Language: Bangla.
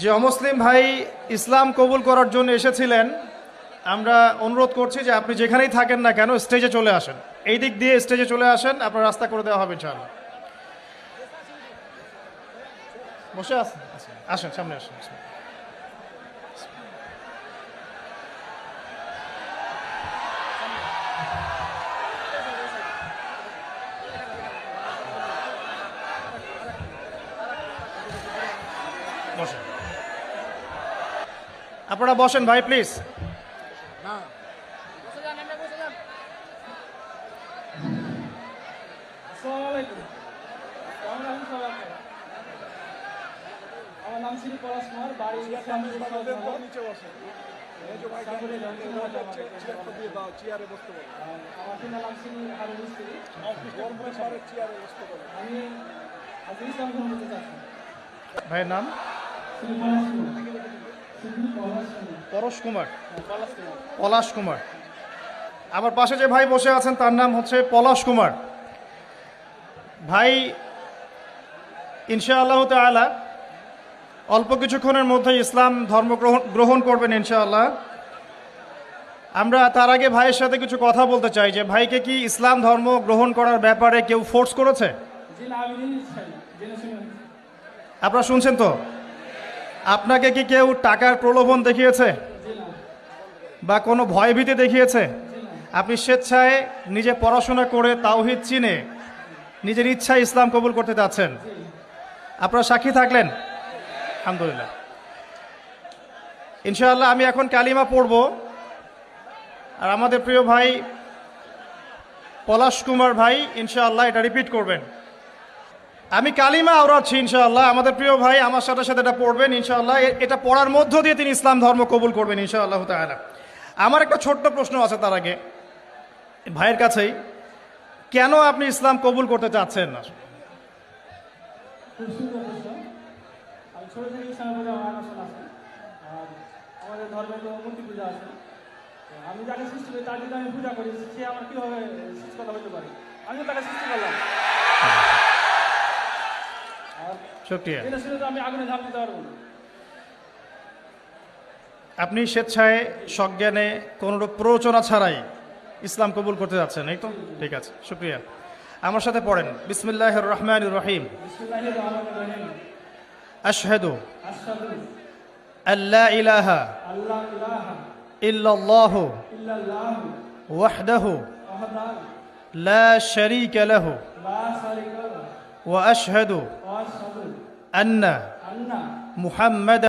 যে অমুসলিম ভাই ইসলাম কবুল করার জন্য এসেছিলেন, আমরা অনুরোধ করছি যে আপনি যেখানেই থাকেন না কেন স্টেজে চলে আসেন, এই দিক দিয়ে স্টেজে চলে আসেন, আপনার রাস্তা করে দেওয়া হবে ইনশাআল্লাহ। বসে আসেন, আসেন সামনে আসেন। বসেন, আপনারা বসেন ভাই প্লিজ। আমার নাম শ্রী পলাশ কুমার, বাড়ি আমার পিতার নাম শ্রী হারুন মিস্ত্রি। আমি আজ ইসলাম গ্রহণ করতে চাচ্ছি। ভাইয়ের নাম শ্রী পলাশ কুমার। পলাশ কুমার। আমার পাশে যে ভাই বসে আছেন তার নাম হচ্ছে পলাশ কুমার। ভাই ইনশাআল্লাহ তাআলা অল্প কিছুক্ষণের মধ্যে ইসলাম ধর্ম গ্রহণ করবেন ইনশাআল্লাহ। আমরা তার আগে ভাইয়ের সাথে কিছু কথা বলতে চাই যে ভাইকে কি ইসলাম ধর্ম গ্রহণ করার ব্যাপারে কেউ ফোর্স করেছে? আপনারা শুনছেন তো? আপনাকে কি কেউ টাকার প্রলোভন দেখিয়েছে বা কোনো ভয়ভীতি দেখিয়েছে? আপনি স্বেচ্ছায় নিজে পড়াশোনা করে তাওহীদ চিনে নিজের ইচ্ছায় ইসলাম কবুল করতে যাচ্ছেন। আপনারা সাক্ষী থাকলেন, আলহামদুলিল্লাহ। ইনশাআল্লাহ আমি এখন কালিমা পড়ব, আর আমাদের প্রিয় ভাই পলাশ কুমার ভাই ইনশাআল্লাহ এটা রিপিট করবেন। আমি কালিমা আওড়াচ্ছি ইনশাআল্লাহ, আমাদের প্রিয় ভাই আমার সাথে সাথে এটা পড়বেন ইনশাআল্লাহ। এটা পড়ার মধ্য দিয়ে তিনি ইসলাম ধর্ম কবুল করবেন ইনশাআল্লাহ তাআলা। আমার একটা ছোট্ট প্রশ্ন আছে তার আগে ভাইয়ের কাছেই, কেন আপনি ইসলাম কবুল করতে চাচ্ছেন না? খুব সুন্দর প্রশ্ন। আমি ছোট থেকে ইসলামের প্রতি আমার আকর্ষণ আছে, আর আমাদের ধর্মে তো মূর্তি পূজা আছে। আমি যাকে সৃষ্টি করি তার যদি আমি পূজা করি, সে আমার কীভাবে সৃষ্টিকর্তা হতে পারে? আমিও তাকে সৃষ্টি করলাম, আর এটা শুনে তো আমি আগুনে ঝাঁপ দিতে পারবো না। আপনি স্বেচ্ছায় সজ্ঞানে কোনোরূপ প্ররোচনা ছাড়াই ইসলাম কবুল করতে যাচ্ছেন, এই তো? ঠিক আছে, শুকরিয়া। আমার সাথে পড়েন, বিসমিল্লাহির রহমানির রহিম। আশহাদু আল্লা ইলাহা ইল্লাল্লাহু ওয়াহদাহু লা শারীকা লাহু ওয়া আশহাদু আন্না মুহাম্মাদান